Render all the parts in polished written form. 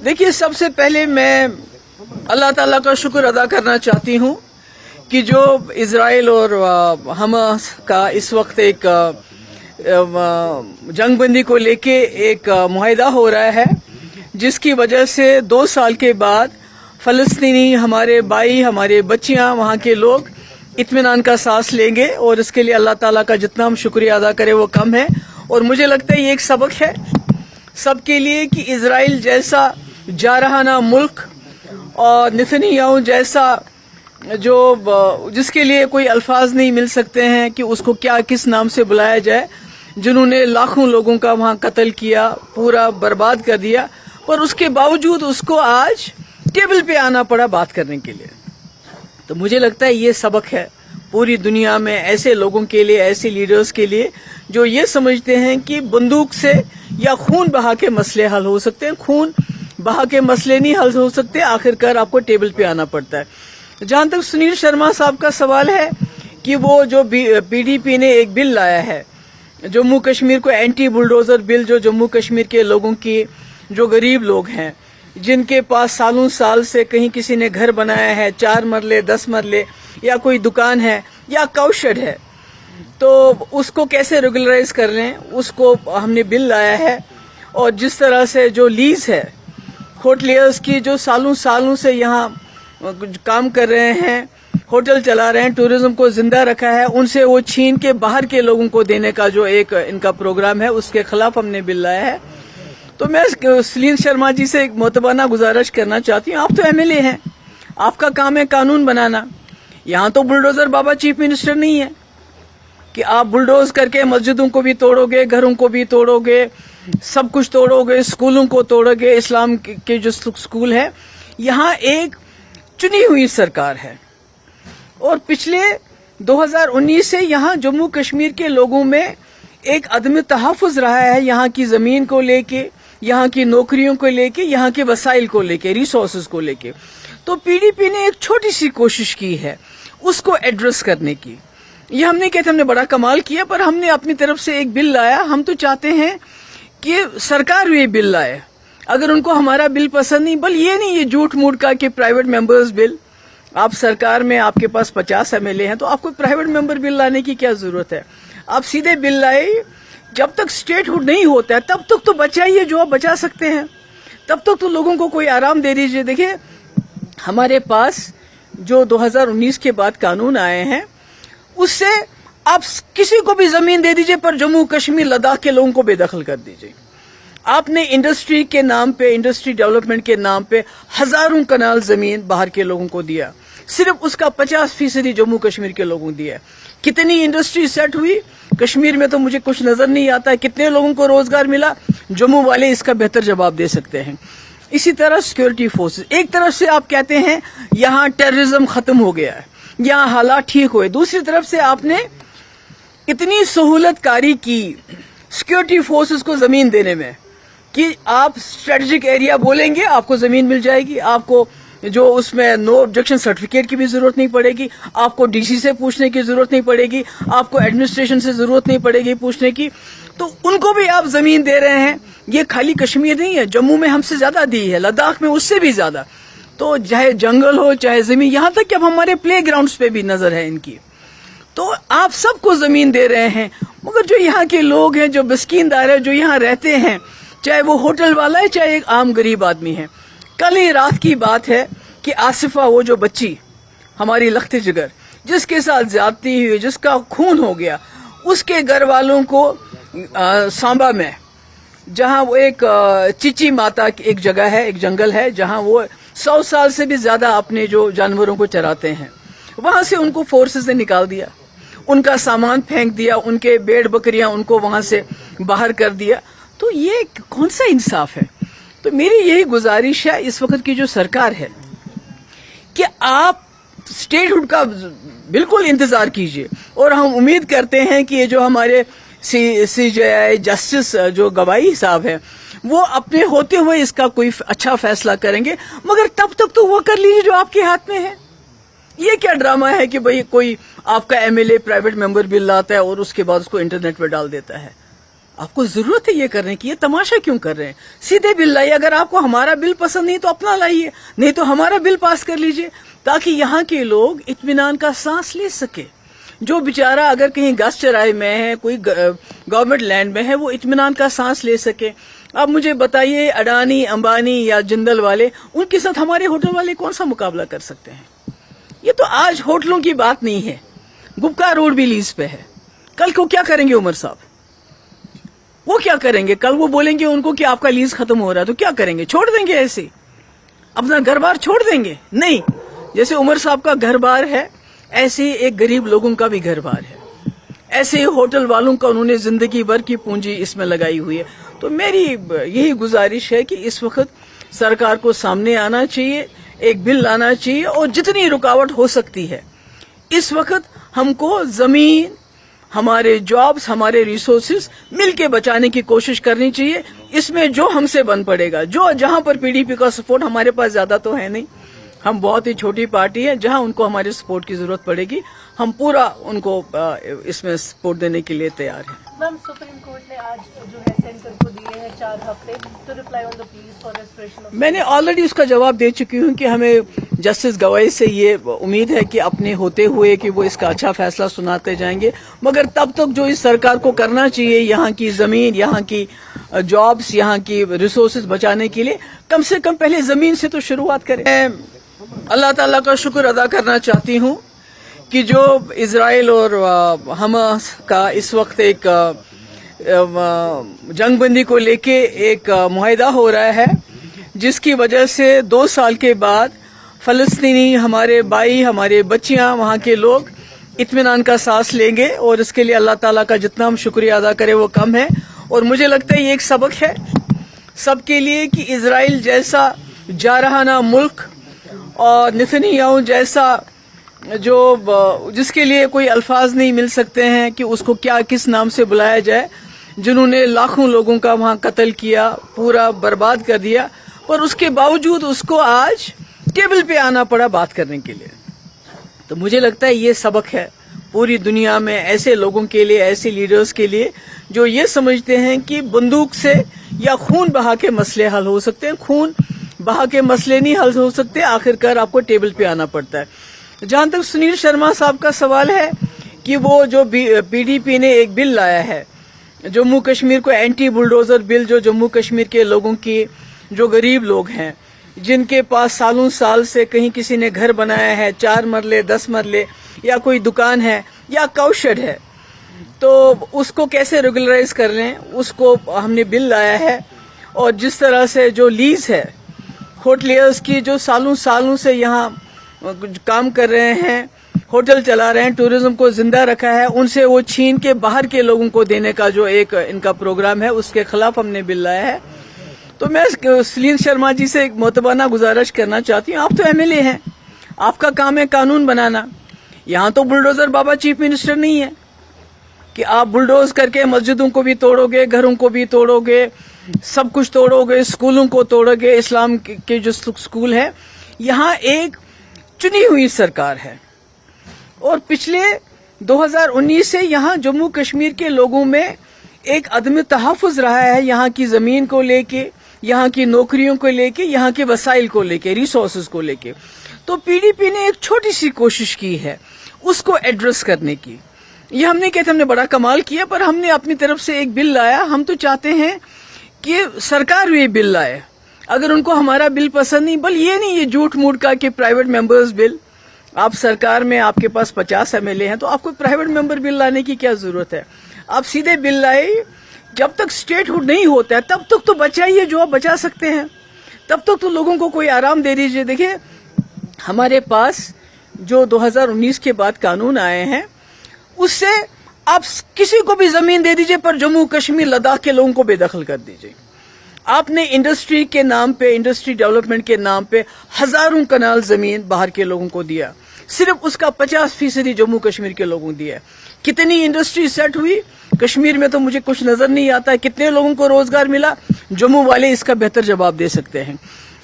देखिए, सबसे पहले मैं अल्लाह ताला का शुक्र अदा करना चाहती हूँ कि जो इजराइल और हमास का इस वक्त एक जंगबंदी को लेके एक मुआहदा हो रहा है, जिसकी वजह से 2 साल के बाद फलस्तीनी हमारे भाई, हमारे बच्चियां, वहाँ के लोग इत्मीनान का सांस लेंगे। और इसके लिए अल्लाह ताला का जितना हम शुक्रिया अदा करें वो कम है। और मुझे लगता है ये एक सबक है सबके लिए कि इजराइल जैसा जारहाना मुल्क और नेतन्याहू जैसा जिसके लिए कोई अल्फाज नहीं मिल सकते हैं कि उसको क्या किस नाम से बुलाया जाए, जिन्होंने लाखों लोगों का वहां कत्ल किया, पूरा बर्बाद कर दिया, पर उसके बावजूद उसको आज टेबल पे आना पड़ा बात करने के लिए। तो मुझे लगता है ये सबक है पूरी दुनिया में ऐसे लोगों के लिए, ऐसे लीडर्स के लिए जो ये समझते हैं कि बंदूक से या खून बहा के मसले हल हो सकते हैं। खून बहा के मसले नहीं हल हो सकते, आखिरकार आपको टेबल पे आना पड़ता है। जहां तक सुनील शर्मा साहब का सवाल है कि वो जो पीडीपी ने एक बिल लाया है जम्मू कश्मीर को, एंटी बुलडोजर बिल, जो जम्मू कश्मीर के लोगों की, जो गरीब लोग हैं, जिनके पास सालों साल से कहीं किसी ने घर बनाया है, 4 मरले 10 मरले, या कोई दुकान है या काउशेड है, तो उसको कैसे रेगुलराइज कर लें, उसको हमने बिल लाया है। और जिस तरह से जो लीज है होटलियर्स की, जो सालों से यहाँ काम कर रहे हैं, होटल चला रहे हैं, टूरिज्म को जिंदा रखा है, उनसे वो छीन के बाहर के लोगों को देने का जो एक इनका प्रोग्राम है, उसके खिलाफ हमने बिल लाया है। तो मैं सुनील शर्मा जी से एक मोतबाना गुजारिश करना चाहती हूँ, आप तो एमएलए हैं, आपका काम है कानून बनाना। यहाँ तो बुलडोजर बाबा चीफ मिनिस्टर नहीं है कि आप बुलडोज करके मस्जिदों को भी तोड़ोगे, घरों को भी तोड़ोगे, सब कुछ तोड़ोगे, स्कूलों को तोड़ोगे। इस्लाम के जो स्कूल है, यहाँ एक चुनी हुई सरकार है और पिछले 2019 से यहाँ जम्मू कश्मीर के लोगों में एक अदम तहफ़्फ़ुज़ रहा है, यहाँ की जमीन को लेके, यहाँ की नौकरियों को लेके, यहाँ के वसाइल को लेके, रिसोर्सेज को लेके। तो पीडीपी ने एक छोटी सी कोशिश की है उसको एड्रेस करने की। ये हम नहीं कहते हमने बड़ा कमाल किया, पर हमने अपनी तरफ से एक बिल लाया। हम तो चाहते हैं कि सरकार ये बिल लाए। अगर उनको हमारा बिल पसंद नहीं, बल ये नहीं, ये झूठ मूठ का कि प्राइवेट मेंबर्स बिल, आप सरकार में आपके पास 50 एमएलए हैं, तो आपको प्राइवेट मेंबर बिल लाने की क्या जरूरत है। आप सीधे बिल लाए। जब तक स्टेटहुड नहीं होता है तब तक तो बचाइए जो आप बचा सकते हैं, तब तक तो लोगों को कोई आराम दे दीजिए। देखिए, हमारे पास जो 2019 के बाद कानून आए हैं, उससे आप किसी को भी जमीन दे दीजिए, पर जम्मू कश्मीर लद्दाख के लोगों को बेदखल कर दीजिए। आपने इंडस्ट्री के नाम पे, इंडस्ट्री डेवलपमेंट के नाम पे हजारों कनाल जमीन बाहर के लोगों को दिया, सिर्फ उसका 50% जम्मू कश्मीर के लोगों को दिया। कितनी इंडस्ट्री सेट हुई कश्मीर में तो मुझे कुछ नजर नहीं आता है। कितने लोगों को रोजगार मिला, जम्मू वाले इसका बेहतर जवाब दे सकते हैं। इसी तरह सिक्योरिटी फोर्सेस, एक तरफ से आप कहते हैं यहाँ टेररिज्म खत्म हो गया है, यहाँ हालात ठीक हुए, दूसरी तरफ से आपने इतनी सहूलतकारी की सिक्योरिटी फोर्सेस को जमीन देने में कि आप स्ट्रेटेजिक एरिया बोलेंगे आपको जमीन मिल जाएगी, आपको जो उसमें नो ऑब्जेक्शन सर्टिफिकेट की भी जरूरत नहीं पड़ेगी, आपको डीसी से पूछने की जरूरत नहीं पड़ेगी, आपको एडमिनिस्ट्रेशन से जरूरत नहीं पड़ेगी पूछने की। तो उनको भी आप जमीन दे रहे हैं। ये खाली कश्मीर नहीं है, जम्मू में हमसे ज्यादा दी है, लद्दाख में उससे भी ज्यादा। तो चाहे जंगल हो चाहे जमीन, यहां तक कि अब हमारे प्ले ग्राउंड्स पे भी नजर है इनकी। तो आप सबको जमीन दे रहे हैं, मगर जो यहाँ के लोग हैं, जो बस्कीनदार है, जो यहाँ रहते हैं, चाहे वो होटल वाला है चाहे एक आम गरीब आदमी है। कल ही रात की बात है कि आसिफा, वो जो बच्ची हमारी लखते जिगर, जिसके साथ ज्यादती हुई, जिसका खून हो गया, उसके घर वालों को सांबा में, जहां वो एक चिची माता की एक जगह है, एक जंगल है, जहां वो 100 साल से भी ज्यादा अपने जो जानवरों को चराते हैं, वहां से उनको फोर्सेस ने निकाल दिया, उनका सामान फेंक दिया, उनके भेड़ बकरियां उनको वहां से बाहर कर दिया। तो ये कौन सा इंसाफ है। तो मेरी यही गुजारिश है इस वक्त की जो सरकार है कि आप स्टेटहुड का बिल्कुल इंतजार कीजिए। और हम उम्मीद करते हैं कि ये जो हमारे सीजेआई जस्टिस जो गवाही साहब हैं, वो अपने होते हुए इसका कोई अच्छा फैसला करेंगे, मगर तब तक तो वो कर लीजिए जो आपके हाथ में है। ये क्या ड्रामा है कि भाई कोई आपका एमएलए प्राइवेट मेंबर बिल लाता है और उसके बाद उसको इंटरनेट पर डाल देता है। آپ کو ضرورت ہے یہ کرنے کی, یہ تماشا کیوں کر رہے ہیں؟ سیدھے بل لائیے. اگر آپ کو ہمارا بل پسند نہیں تو اپنا لائیے, نہیں تو ہمارا بل پاس کر لیجئے, تاکہ یہاں کے لوگ اطمینان کا سانس لے سکے. جو بیچارہ اگر کہیں گھاس چرائی میں ہے, کوئی گورنمنٹ لینڈ میں ہے, وہ اطمینان کا سانس لے سکے. اب مجھے بتائیے, اڈانی, امبانی یا جندل والے, ان کے ساتھ ہمارے ہوٹل والے کون سا مقابلہ کر سکتے ہیں؟ یہ تو آج ہوٹلوں کی بات نہیں ہے, گپکا روڈ بھی لیز پہ ہے. کل کو کیا کریں گے عمر صاحب؟ وہ کیا کریں گے؟ کل وہ بولیں گے ان کو کہ آپ کا لیز ختم ہو رہا ہے, تو کیا کریں گے؟ چھوڑ دیں گے ایسے اپنا گھر بار چھوڑ دیں گے؟ نہیں. جیسے عمر صاحب کا گھر بار ہے, ایسے ایک غریب لوگوں کا بھی گھر بار ہے. ایسے ہی ہوٹل والوں کا انہوں نے زندگی بھر کی پونجی اس میں لگائی ہوئی ہے. تو میری یہی گزارش ہے کہ اس وقت سرکار کو سامنے آنا چاہیے, ایک بل لانا چاہیے, اور جتنی رکاوٹ ہو سکتی ہے اس وقت ہم کو زمین, ہمارے جابز, ہمارے ریسورسز مل کے بچانے کی کوشش کرنی چاہیے. اس میں جو ہم سے بن پڑے گا, جہاں پر پی ڈی پی کا سپورٹ ہمارے پاس زیادہ تو ہے نہیں, ہم بہت ہی چھوٹی پارٹی ہے, جہاں ان کو ہمارے سپورٹ کی ضرورت پڑے گی ہم پورا ان کو اس میں سپورٹ دینے کے لیے تیار ہیں. میم, سپریم کورٹ نے آج جو ہے سینٹر کو دیے ہیں 4 ہفتے to reply on the please for restoration of. میں نے آلریڈی اس کا جواب دے چکی ہوں کہ ہمیں جسٹس گوائی سے یہ امید ہے کہ اپنے ہوتے ہوئے کہ وہ اس کا اچھا فیصلہ سناتے جائیں گے, مگر تب تک جو اس سرکار کو کرنا چاہیے یہاں کی زمین, یہاں کی جابز, یہاں کی ریسورسز بچانے کے لیے, کم سے کم پہلے زمین سے تو شروعات کریں. میں اللہ تعالیٰ کا شکر ادا کرنا چاہتی ہوں کہ جو اسرائیل اور حماس کا اس وقت ایک جنگ بندی کو لے کے ایک معاہدہ ہو رہا ہے, جس کی وجہ سے 2 سال کے بعد فلسطینی, ہمارے بھائی, ہمارے بچیاں, وہاں کے لوگ اطمینان کا سانس لیں گے. اور اس کے لیے اللہ تعالیٰ کا جتنا ہم شکریہ ادا کریں وہ کم ہے. اور مجھے لگتا ہے یہ ایک سبق ہے سب کے لیے کہ اسرائیل جیسا جارحانہ ملک اور نتنیاہو جیسا جس کے لیے کوئی الفاظ نہیں مل سکتے ہیں کہ اس کو کس نام سے بلایا جائے, جنہوں نے لاکھوں لوگوں کا وہاں قتل کیا, پورا برباد کر دیا, پر اس کے باوجود اس کو آج ٹیبل پہ آنا پڑا بات کرنے کے لیے. تو مجھے لگتا ہے یہ سبق ہے پوری دنیا میں ایسے لوگوں کے لیے, ایسے لیڈرز کے لیے جو یہ سمجھتے ہیں کہ بندوق سے یا خون بہا کے مسئلے حل ہو سکتے ہیں. خون بہا کے مسئلے نہیں حل ہو سکتے, آخرکار آپ کو ٹیبل پہ آنا پڑتا ہے. جہاں تک سنیل شرما صاحب کا سوال ہے کہ وہ جو پی ڈی پی نے ایک بل لایا ہے جموں کشمیر کو, اینٹی بلڈوزر بل, جو جموں کشمیر کے لوگوں کی, جو غریب لوگ ہیں, جن کے پاس سالوں سال سے کہیں کسی نے گھر بنایا ہے, 4 مرلے 10 مرلے, یا کوئی دکان ہے یا کاؤشڈ ہے, تو اس کو کیسے ریگولرائز کر لیں, اس کو ہم نے بل لایا ہے. اور جس طرح سے جو لیز ہے ہوٹلیئرز کی, جو سالوں سے یہاں کام کر رہے ہیں, ہوٹل چلا رہے ہیں, ٹورزم کو زندہ رکھا ہے, ان سے وہ چھین کے باہر کے لوگوں کو دینے کا جو ایک ان کا پروگرام ہے, اس کے خلاف ہم نے بل لایا ہے. تو میں سنیل شرما جی سے ایک معتبانہ گزارش کرنا چاہتی ہوں, آپ تو ایم ایل اے ہیں, آپ کا کام ہے قانون بنانا. یہاں تو بلڈوزر بابا چیف منسٹر نہیں ہے کہ آپ بلڈوز کر کے مسجدوں کو بھی توڑو گے, گھروں کو بھی توڑو گے, سب کچھ توڑو گے, اسکولوں کو توڑو گے. اسلام کے جو اسکول ہے, یہاں ایک چنی ہوئی سرکار ہے, اور پچھلے 2019 سے یہاں جموں کشمیر کے لوگوں میں ایک عدم تحفظ رہا ہے, یہاں کی زمین کو لے کے, یہاں کی نوکریوں کو لے کے, یہاں کے وسائل کو لے کے, ریسورسز کو لے کے. تو پی ڈی پی نے ایک چھوٹی سی کوشش کی ہے اس کو ایڈریس کرنے کی. یہ ہم نے کہتے ہم نے بڑا کمال کیا, پر ہم نے اپنی طرف سے ایک بل لایا. ہم تو چاہتے ہیں کہ سرکار بھی بل لائے, اگر ان کو ہمارا بل پسند نہیں, بل یہ نہیں یہ جھوٹ موٹ کا کہ پرائیویٹ ممبرز بل, آپ سرکار میں آپ کے پاس 50 ایم ایل اے ہیں, تو آپ کو پرائیویٹ ممبر بل لانے کی کیا ضرورت ہے؟ آپ سیدھے بل لائے. جب تک اسٹیٹ ہوڈ نہیں ہوتا ہے تب تک تو بچائیے جو آپ بچا سکتے ہیں, تب تک تو لوگوں کو کوئی آرام دے دیجیے. دیکھیں ہمارے پاس جو 2019 کے بعد قانون آئے ہیں, اس سے آپ کسی کو بھی زمین دے دیجیے, پر جموں کشمیر لداخ کے لوگوں کو بے دخل کر دیجیے. آپ نے انڈسٹری کے نام پہ, انڈسٹری ڈیولپمنٹ کے نام پہ ہزاروں کنال زمین باہر کے لوگوں کو دیا, صرف اس کا 50% جموں کشمیر کے لوگوں کو دیا. کتنی انڈسٹری سیٹ ہوئی کشمیر میں تو مجھے کچھ نظر نہیں آتا ہے, کتنے لوگوں کو روزگار ملا, جموں والے اس کا بہتر جواب دے سکتے ہیں.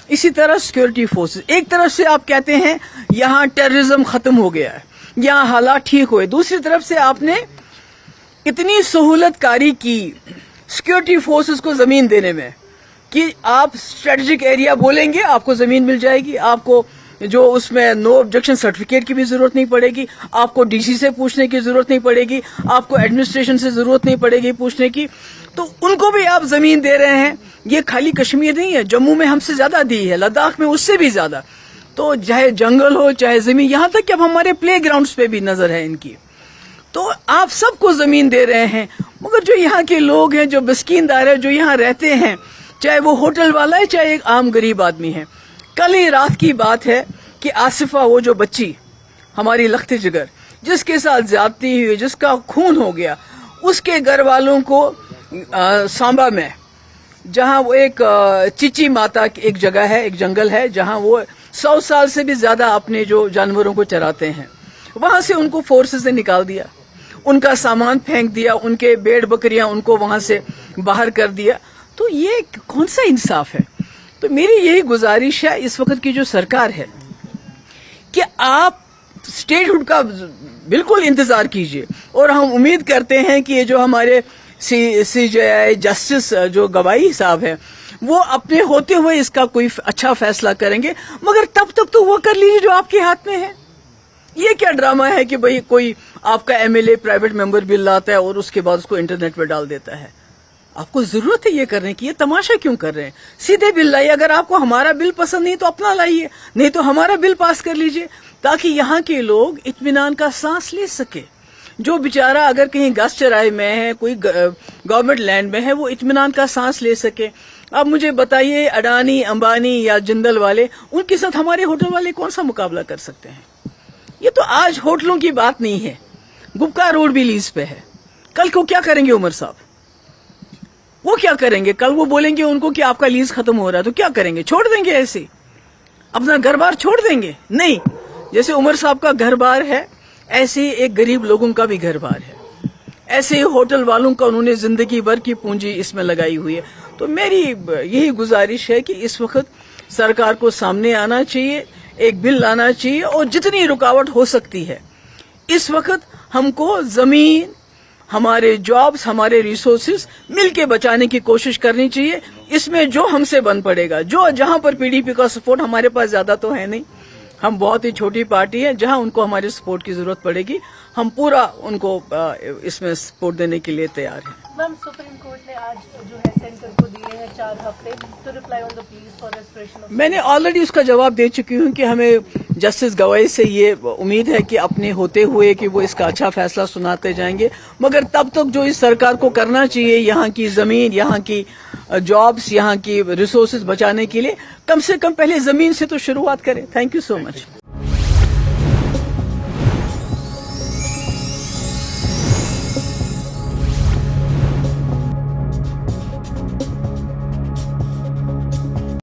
اسی طرح سیکورٹی فورسز, ایک طرف سے آپ کہتے ہیں یہاں ٹیررزم ختم ہو گیا ہے, یہاں حالات ٹھیک ہوئے, دوسری طرف سے آپ نے اتنی سہولت کاری کی सिक्योरिटी फोर्सेस को जमीन देने में कि आप स्ट्रेटेजिक एरिया बोलेंगे आपको जमीन मिल जाएगी, आपको जो उसमें नो ऑब्जेक्शन सर्टिफिकेट की भी जरूरत नहीं पड़ेगी, आपको डीसी से पूछने की जरूरत नहीं पड़ेगी, आपको एडमिनिस्ट्रेशन से जरूरत नहीं पड़ेगी पूछने की। तो उनको भी आप जमीन दे रहे हैं। ये खाली कश्मीर नहीं है, जम्मू में हमसे ज्यादा दी है, लद्दाख में उससे भी ज्यादा। तो चाहे जंगल हो चाहे जमीन, यहां तक कि अब हमारे प्ले ग्राउंड्स पे भी नजर है इनकी। तो आप सबको जमीन दे रहे हैं, मगर जो यहाँ के लोग हैं, जो बस्कीनदार है, जो यहाँ रहते हैं, चाहे वो होटल वाला है चाहे एक आम गरीब आदमी है। कल ही रात की बात है कि आसिफा, वो जो बच्ची हमारी लख्त जिगर जिसके साथ ज्यादती हुई, जिसका खून हो गया, उसके घर वालों को सांबा में, जहां वो एक चिची माता की एक जगह है, एक जंगल है जहां वो 100 साल से भी ज्यादा अपने जो जानवरों को चराते हैं, वहां से उनको फोर्सेस ने निकाल दिया, उनका सामान फेंक दिया, उनके भेड़ बकरियां उनको वहां से बाहर कर दिया। तो ये कौन सा इंसाफ है? तो मेरी यही गुजारिश है इस वक्त की जो सरकार है कि आप स्टेटहुड का बिल्कुल इंतजार कीजिए, और हम उम्मीद करते हैं कि ये जो हमारे सीजेआई जस्टिस जो गवाही साहब है, वो अपने होते हुए इसका कोई अच्छा फैसला करेंगे, मगर तब तक तो वो कर लीजिए जो आपके हाथ में है। ये क्या ड्रामा है कि भाई कोई आपका एमएलए प्राइवेट मेंबर बिल लाता है और उसके बाद उसको इंटरनेट पर डाल देता है? आपको जरूरत है ये करने की? ये तमाशा क्यों कर रहे हैं? सीधे बिल लाइए। अगर आपको हमारा बिल पसंद नहीं तो अपना लाइए, नहीं तो हमारा बिल पास कर लीजिए, ताकि यहाँ के लोग इत्मीनान का सांस ले सके। जो बेचारा अगर कहीं घास चराई में है, कोई गवर्नमेंट लैंड में है, वो इत्मीनान का सांस ले सके। अब मुझे बताइए, अडानी, अंबानी या जिंदल वाले, उनके साथ हमारे होटल वाले कौन सा मुकाबला कर सकते हैं? ये तो आज होटलों की बात नहीं है, गुपका रोड भी लीज पे है। कल को क्या करेंगे उमर साहब? वो क्या करेंगे? कल वो बोलेंगे उनको कि आपका लीज खत्म हो रहा है, तो क्या करेंगे? छोड़ देंगे ऐसे? अपना घर बार छोड़ देंगे? नहीं। जैसे उमर साहब का घर बार है, ऐसे ही एक गरीब लोगों का भी घर बार है, ऐसे ही होटल वालों का उन्होंने जिंदगी भर की पूंजी इसमें लगाई हुई है। तो मेरी यही गुजारिश है कि इस वक्त सरकार को सामने आना चाहिए, एक बिल लाना चाहिए, और जितनी रुकावट हो सकती है इस वक्त हमको जमीन, हमारे जॉब्स, हमारे रिसोर्सेज मिलके बचाने की कोशिश करनी चाहिए। इसमें जो हमसे बन पड़ेगा, जो जहां पर पीडीपी का सपोर्ट, हमारे पास ज्यादा तो है नहीं, हम बहुत ही छोटी पार्टी है, जहां उनको हमारे सपोर्ट की जरूरत पड़ेगी हम पूरा उनको इसमें सपोर्ट देने के लिए तैयार हैं। मैम, सुप्रीम कोर्ट ने आज जो है सेंटर को दिए हैं 4 हफ्ते to reply on the please for restoration of. मैंने ऑलरेडी उसका जवाब दे चुकी हूं कि हमें जस्टिस गवाही से ये उम्मीद है कि अपने होते हुए कि वो इसका अच्छा फैसला सुनाते जाएंगे, मगर तब तक जो इस सरकार को करना चाहिए, यहाँ की जमीन, यहाँ की जॉब्स, यहाँ की रिसोर्सेज बचाने के लिए, कम से कम पहले जमीन से तो शुरुआत करें। Thank you so much.